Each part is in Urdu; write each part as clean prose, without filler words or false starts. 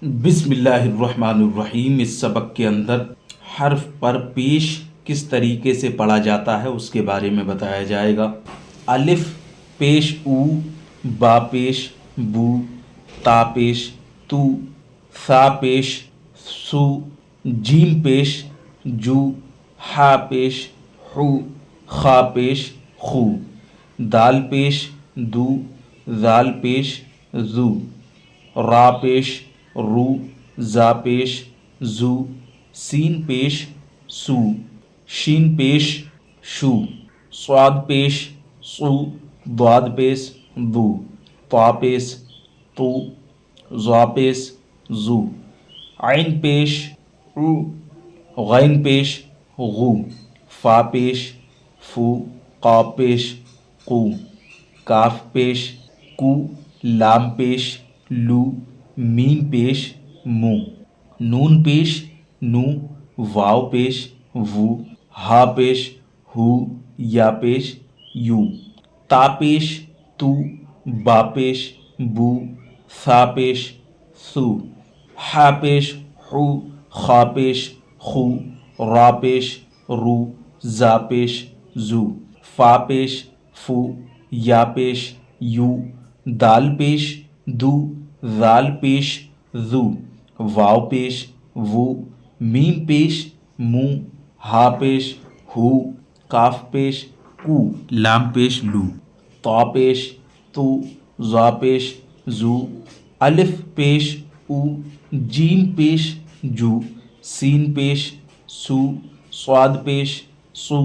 بسم اللہ الرحمن الرحیم۔ اس سبق کے اندر حرف پر پیش کس طریقے سے پڑھا جاتا ہے اس کے بارے میں بتایا جائے گا۔ الف پیش او، با پیش بو، تا پیش تو، ثا پیش سو، جیم پیش جو، ہا پیش حو، خا پیش خو، دال پیش دو، ذال پیش ذو، را پیش رو، زا پیش زو، سین پیش سو، شین پیش شو، صاد پیش صو، ضاد پیش ضو، طا پیش طو، ظا پیش ظو، عین پیش عو، غین پیش غو، فا پیش فو، قاف پیش قو، کاف پیش کو، لام پیش لو، میم پیش مو، نون پیش نو، واو پیش وو، ہا پیش ہو، یا پیش یو، تا پیش تو، با پیش بو، ثا پیش ثو، ہا پیش حو، خا پیش خو، را پیش رو، زا پیش زو، فا پیش فو، یا پیش یو، دال پیش دو، ذال پیش ذو، واو پیش وو، میم پیش مو، ہا پیش ہو، کاف پیش کو، لام پیش لو، طا پیش تو، ظا پیش زو، الف پیش او، جیم پیش جو، سین پیش سو، صاد پیش صو،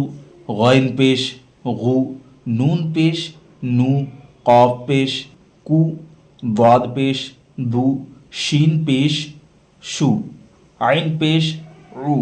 غین پیش غو، نون پیش نو، قاف پیش کو، ضاد پیش دو، شین پیش شو، عین پیش عو،